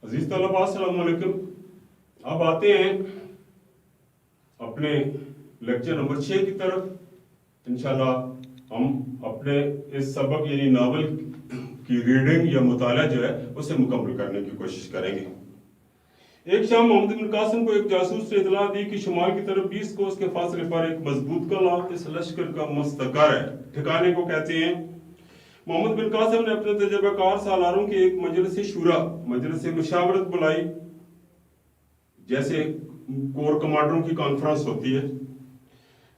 अजीज तलबा अस्सलाम वालेकुम। अब आते हैं अपने लेक्चर नंबर 6 की तरफ। इंशाल्लाह हम अपने इस सबक यानी नावल की रीडिंग या मुताला जो है उसे मुकम्मल करने की कोशिश करेंगे। एक शाम मोहम्मद बिन कासिम को एक जासूस ने इतला दी कि शुमाल की तरफ 20 कोस के फासले पर एक मजबूत कला इस लश्कर का मुस्तकर है, ठिकाने को कहते हैं। मोहम्मद बिन कासिम ने अपने तजर्बाकार सालारों की एक मजलिस शूरा मजलिस मुशावरत बुलाई, जैसे कोर कमांडरों की कॉन्फ्रेंस होती है।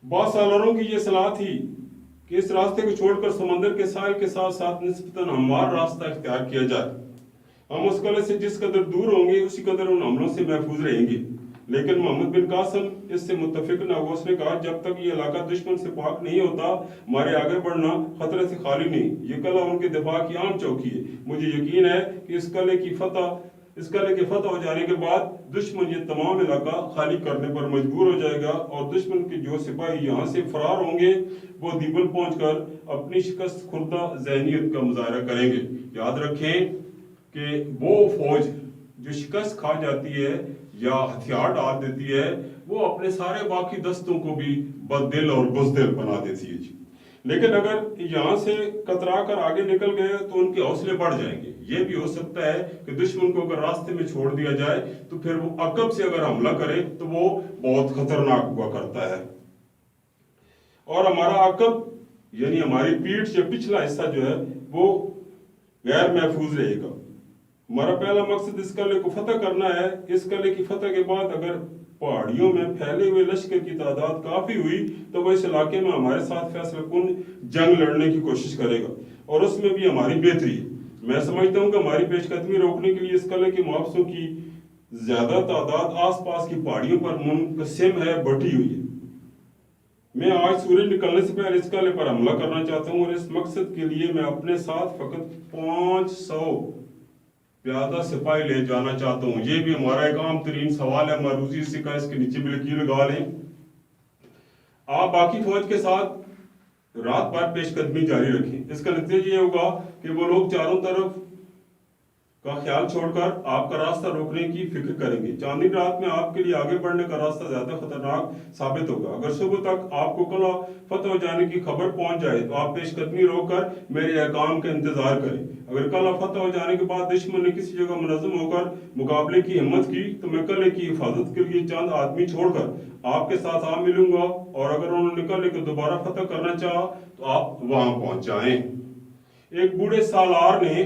बहुत सालारों की यह सलाह थी कि इस रास्ते को छोड़कर समंदर के साहिल के साथ साथ निस्बतन हमवार रास्ता इख्तियार किया जाए। हम उस कले से जिस कदर दूर होंगे उसी कदर उन हमलों से महफूज रहेंगे। लेकिन मोहम्मद बिन कासिम इससे मुत्तफिक न हुआ। उसने कहा, जब तक ये इलाका दुश्मन से पाक नहीं होता हमारे आगे बढ़ना खतरे से खाली नहीं। ये कला उनके दिफा की आम चौकी है। मुझे यकीन है कि इस कले के फतह हो जाने के बाद दुश्मन ये तमाम इलाका खाली करने पर मजबूर हो जाएगा और दुश्मन के जो सिपाही यहाँ से फरार होंगे वो दीबल पहुंचकर अपनी शिकस्त खुर्दा ज़हनियत का मुजाहरा करेंगे। याद रखें कि वो फौज जो शिकस्त खा जाती है या हथियार डाल देती है वो अपने सारे बाकी दस्तों को भी बददिल और बुज़दिल बना देती है। लेकिन अगर यहाँ से कतरा कर आगे निकल गए तो उनके हौसले बढ़ जाएंगे। ये भी हो सकता है कि दुश्मन को अगर रास्ते में छोड़ दिया जाए तो फिर वो अकब से अगर हमला करे तो वो बहुत खतरनाक हुआ करता है। और हमारा अकब यानी हमारी पीठ से पिछला हिस्सा जो है वो गैर महफूज रहेगा। हमारा पहला मकसद इस किले को फतह करना है। इस किले की फतह के बाद अगर पहाड़ियों में फैले हुए लश्कर की तादाद काफी हुई तो वो इस इलाके में हमारे साथ फैसला कुन जंग लड़ने की कोशिश करेगा और उसमें भी हमारी बेहतरी है। मैं समझता हूँ कि हमारी पेशकदमी रोकने के लिए इस किले के मुआवजों की ज्यादा तादाद आसपास की पहाड़ियों पर मुनकसिम है, बटी हुई है। मैं आज सूरज निकलने से पहले इस किले पर हमला करना चाहता हूँ और इस मकसद के लिए मैं अपने साथ फकत 500 प्यादा सिपाही ले जाना चाहता हूँ। ये भी हमारा एक आम तरीन सवाल है, मारूजी से का इसके नीचे भी लकीर लगा लें। आप बाकी फौज के साथ रात भर पेशकदमी जारी रखें। इसका नतीजा ये होगा कि वो लोग चारों तरफ का ख्याल छोड़कर आपका रास्ता रोकने की फिक्र करेंगे। चांदनी रात में आपके लिए आगे बढ़ने का रास्ता ज्यादा खतरनाक साबित होगा। अगर सुबह तक आपको कला फतह हो जाने की खबर पहुंच जाए तो आप पेशकदमी रोककर मेरे अहकाम का इंतजार करें। अगर कला फतह हो जाने के बाद दुश्मन ने किसी जगह मुनज़्ज़म होकर मुकाबले की हिम्मत की तो मैं किले की हिफाजत के लिए चंद आदमी छोड़कर आपके साथ आ मिलूंगा और अगर उन्होंने किले को दोबारा फतह करना चाहा तो आप वहां पहुंच जाएं। एक बूढ़े सालार ने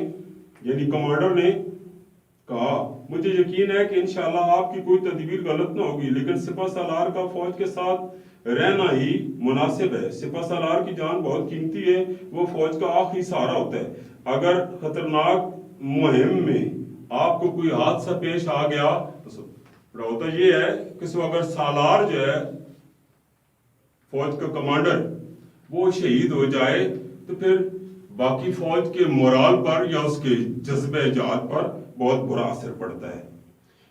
यानी कमांडर ने कहा, मुझे यकीन है कि इंशाल्लाह आपकी कोई तदबीर गलत ना होगी, लेकिन सिपह सालार का फौज के साथ रहना ही मुनासिब है। सिपह सालार की जान बहुत कीमती है, वो फौज का आखिरी सहारा होता है। अगर खतरनाक मुहिम में आपको कोई हादसा पेश आ गया तो होता ये है कि अगर सालार जो है फौज का कमांडर वो शहीद हो जाए तो फिर बाकी फौज के मोराल पर या उसके जज्बे जात पर बहुत बुरा असर पड़ता है।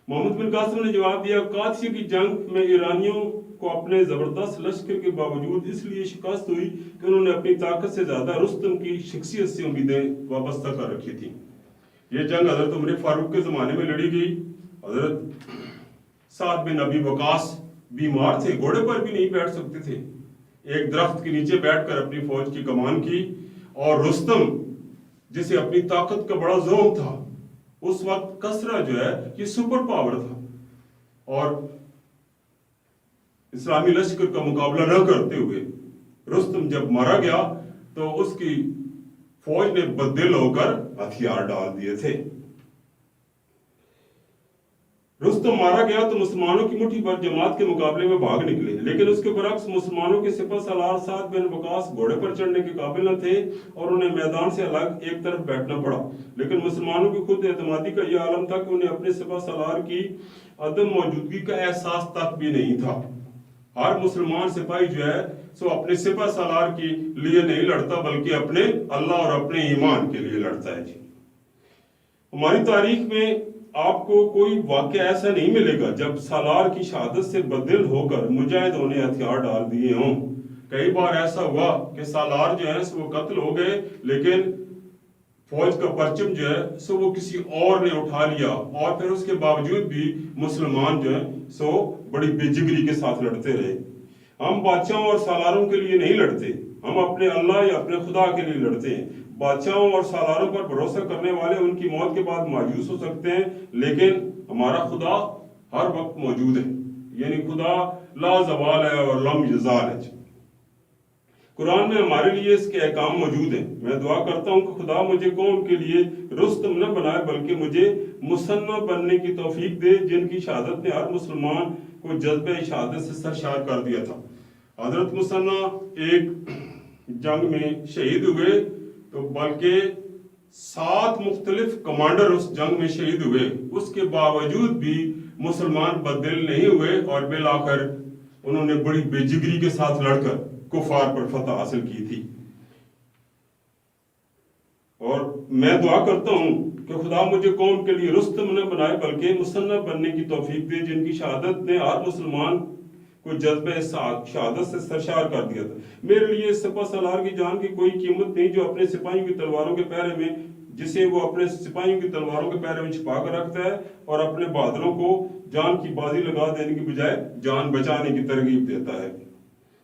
मोहम्मद बिन कासिम ने जवाब दिया, कादसिया की जंग में ईरानियों को अपने जबरदस्त लश्कर के बावजूद इसलिए शिकस्त हुई कि उन्होंने अपनी ताकत से ज्यादा रुस्तम की शख्सियत से उम्मीदें वाबस्ता कर रखी थी। ये जंग हजरत उमर फारूक के जमाने में लड़ी गई। हजरत साद बिन अबी वकास बीमार थे, घोड़े पर भी नहीं बैठ सकते थे, एक दरख्त के नीचे बैठकर अपनी फौज की कमान की। और रुस्तम जिसे अपनी ताकत का बड़ा जोम था, उस वक्त कसरा जो है ये सुपर पावर था और इस्लामी लश्कर का मुकाबला न करते हुए रुस्तम जब मारा गया तो उसकी फौज ने बददिल होकर हथियार डाल दिए थे। रुस्तम मारा गया तो मुसलमानों की मुट्ठी भर जमात के मुकाबले में भाग निकले, लेकिन उसके बरक्स मुसलमानों के सिपह सालार साद बिन वकास घोड़े पर चढ़ने के काबिल न थे और उन्हें मैदान से अलग एक तरफ बैठना पड़ा। लेकिन मुसलमानों की खुद एतमादी का यह आलम था कि उन्हें अपने सिपह सालार की अदम मौजूदगी का एहसास तक भी नहीं था। हर मुसलमान सिपाही जो है सो अपने सिपह सालार के लिए नहीं लड़ता बल्कि अपने अल्लाह और अपने ईमान के लिए लड़ता है। जी, हमारी तारीख में आपको कोई वाक़या ऐसा नहीं मिलेगा जब सालार की शहादत से बददिल होकर मुजाहिदों ने हथियार डाल दिए हों। कई बार ऐसा हुआ कि सालार जो है वो कत्ल हो गए, लेकिन فوج کا پرچم جو ہے سو وہ کسی اور نے اٹھا لیا، اور پھر اس کے باوجود بھی مسلمان جو ہیں سو بڑی بے جگری کے ساتھ لڑتے رہے۔ ہم بادشاہوں اور سالاروں کے لیے نہیں لڑتے، ہم اپنے اللہ یا اپنے خدا کے لیے لڑتے ہیں۔ بادشاہوں اور سالاروں پر بھروسہ کرنے والے ان کی موت کے بعد مایوس ہو سکتے ہیں، لیکن ہمارا خدا ہر وقت موجود ہے، یعنی خدا لا زوال ہے اور لم یزال ہے۔ قرآن میں ہمارے لیے اس کے احکام موجود ہیں۔ میں دعا کرتا ہوں کہ خدا مجھے قوم کے لیے رستم نہ بنائے بلکہ مجھے مثنی بننے کی توفیق دے، جن کی شہادت نے ہر مسلمان کو جذبہ شہادت سے سرشار کر دیا تھا۔ حضرت مثنی ایک جنگ میں شہید ہوئے تو بلکہ 7 مختلف کمانڈر اس جنگ میں شہید ہوئے، اس کے باوجود بھی مسلمان بددل نہیں ہوئے اور بالآخر انہوں نے بڑی بے جگری کے ساتھ لڑ کر کفار پر فتح حاصل کی تھی۔ اور میں دعا کرتا ہوں کہ خدا مجھے قوم کے لیے رستم نہ بنائے بلکہ مثنی بننے کی توفیق دے، جن کی شہادت نے ہر مسلمان کو جذبہ شہادت سے سرشار کر دیا تھا۔ میرے لیے سپہ سالار کی جان کی کوئی قیمت نہیں جو اپنے سپاہیوں کی تلواروں کے پیرے میں، جسے وہ اپنے سپاہیوں کی تلواروں کے پیرے میں چھپا کر رکھتا ہے اور اپنے بہادروں کو جان کی بازی لگا دینے کی بجائے جان بچانے کی ترغیب دیتا ہے۔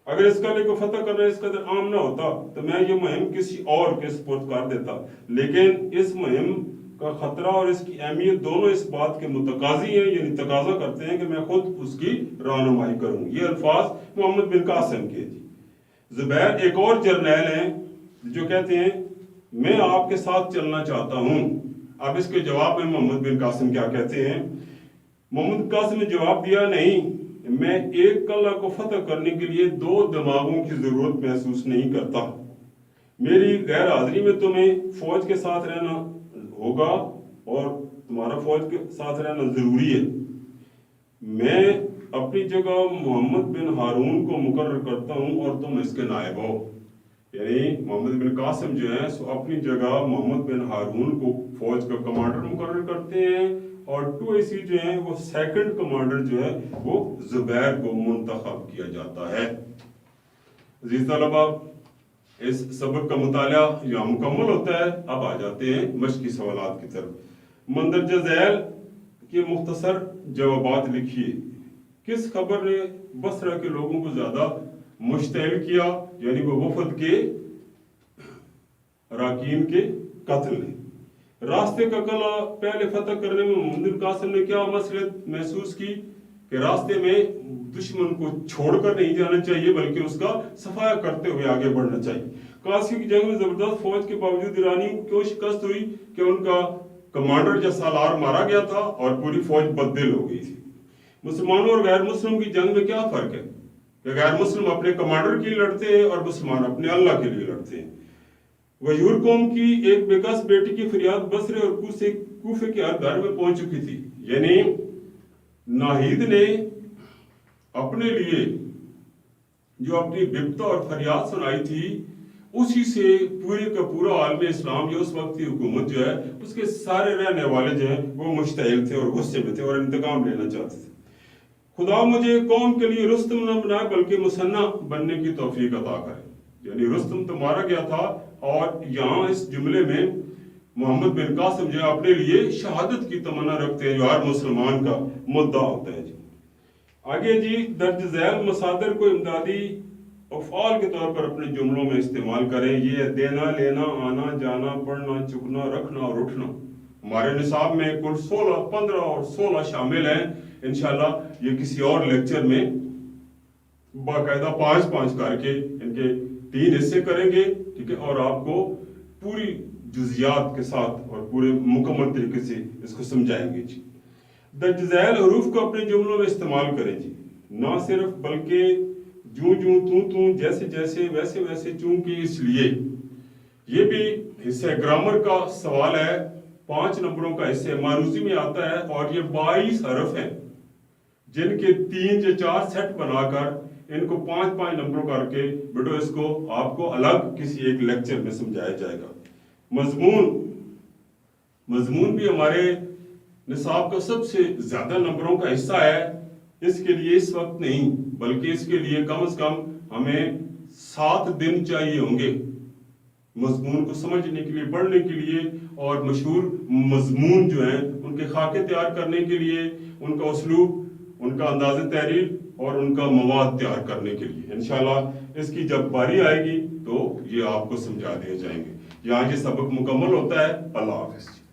اگر اس قلعے کو فتح کرنا اس قدر عام نہ ہوتا تو میں یہ مہم کسی اور کے سپرد کر دیتا، لیکن اس مہم کا خطرہ اور اس کی اہمیت دونوں اس بات کے متقاضی ہیں، یعنی تقاضا کرتے ہیں کہ میں خود اس کی رہنمائی کروں۔ یہ الفاظ محمد بن قاسم کے جی۔ زبیر ایک اور جرنیل ہیں جو کہتے ہیں میں آپ کے ساتھ چلنا چاہتا ہوں۔ اب اس کے جواب میں محمد بن قاسم کیا کہتے ہیں؟ محمد بن قاسم نے جواب دیا، نہیں، میں ایک قلعہ کو فتح کرنے کے لیے 2 دماغوں کی ضرورت محسوس نہیں کرتا۔ میری غیر حاضری میں تمہیں فوج کے ساتھ رہنا ہوگا اور تمہارا فوج کے ساتھ رہنا ضروری ہے۔ میں اپنی جگہ محمد بن ہارون کو مقرر کرتا ہوں اور تم اس کے نائب ہو۔ یعنی محمد بن قاسم جو ہیں سو اپنی جگہ محمد بن ہارون کو فوج کا کمانڈر مقرر کرتے ہیں، اور 2AC جو ہیں وہ سیکنڈ کمانڈر جو ہے وہ زبیر کو منتخب کیا جاتا ہے۔ عزیز طلبہ، اس سبق کا مطالعہ یہاں مکمل ہوتا ہے۔ اب آ جاتے ہیں مشقی سوالات کی طرف۔ مندرجہ ذیل کے مختصر جوابات لکھیے۔ کس خبر نے بصرہ کے لوگوں کو زیادہ مشتعل کیا؟ یعنی وہ وفد کے اراکین کے قتل نے۔ راستے کا قلعہ پہلے فتح کرنے میں محمد بن قاسم نے کیا مسئلت محسوس کی کہ راستے میں دشمن کو چھوڑ کر نہیں جانا چاہیے بلکہ اس کا صفایا کرتے ہوئے آگے بڑھنا چاہیے۔ قاسم کی جنگ میں زبردست فوج کے باوجود ایرانیوں کو کیوں شکست ہوئی کہ ان کا کمانڈر یا سالار مارا گیا تھا اور پوری فوج بددل ہو گئی تھی۔ مسلمانوں اور غیر مسلم کی جنگ میں کیا فرق ہے کہ غیر مسلم اپنے کمانڈر کے لیے لڑتے ہیں اور مسلمان اپنے اللہ کے لیے لڑتے ہیں۔ غیور قوم کی ایک بیکس بیٹی کی فریاد بصرے اور کوفے کے ہر گھر میں پہنچ چکی تھی، یعنی ناہید نے اپنے لیے جو اپنی بپتا اور فریاد سنائی تھی اسی سے پورے کا پورا عالم اسلام جو اس وقت کی حکومت جو ہے اس کے سارے رہنے والے جو ہیں وہ مشتعل تھے اور غصے میں تھے اور انتقام لینا چاہتے تھے۔ خدا مجھے قوم کے لیے رستم نہ بنائے بلکہ مثنی بننے کی توفیق عطا کرے۔ یعنی رستم تو مارا گیا تھا، اور یہاں اس جملے میں محمد بن قاسم جو اپنے لیے شہادت کی تمنا رکھتے ہیں جو ہر مسلمان کا مدعا ہوتا ہے۔ جی آگے جی درج ذیل مصادر کو امدادی افعال کے طور پر اپنے جملوں میں استعمال کریں۔ یہ دینا، لینا، آنا، جانا، پڑھنا، چکنا، رکھنا اور اٹھنا ہمارے نصاب میں کل 15 اور 16 شامل ہیں۔ انشاءاللہ یہ کسی اور لیکچر میں باقاعدہ 5 کر کے ان کے 3 حصے کریں گے، ٹھیک ہے، اور آپ کو پوری جزیات کے ساتھ اور پورے مکمل طریقے سے اس کو سمجھائیں گے۔ جی درج ذیل حروف کو اپنے جملوں میں استعمال کریں جی، نہ صرف بلکہ جوں جوں، توں جیسے جیسے، ویسے ویسے، چونکہ اس لیے۔ یہ بھی حصہ گرامر کا سوال ہے، 5 نمبروں کا حصہ معروضی میں آتا ہے، اور یہ 22 حرف ہیں جن کے 3 یا 4 سیٹ بنا کر ان کو 5 نمبروں کر کے بیٹو اس کو آپ کو الگ کسی ایک لیکچر میں سمجھایا جائے گا۔ مضمون بھی ہمارے نصاب کا سب سے زیادہ نمبروں کا حصہ ہے۔ اس کے لیے اس وقت نہیں بلکہ اس کے لیے کم از کم ہمیں 7 دن چاہیے ہوں گے، مضمون کو سمجھنے کے لیے، پڑھنے کے لیے، اور مشہور مضمون جو ہیں ان کے خاکے تیار کرنے کے لیے، ان کا اسلوب، ان کا انداز تحریر اور ان کا مواد تیار کرنے کے لیے انشاءاللہ اس کی جب باری آئے گی تو یہ آپ کو سمجھا دیے جائیں گے۔ یہاں یہ سبق مکمل ہوتا ہے۔ اللہ حافظ۔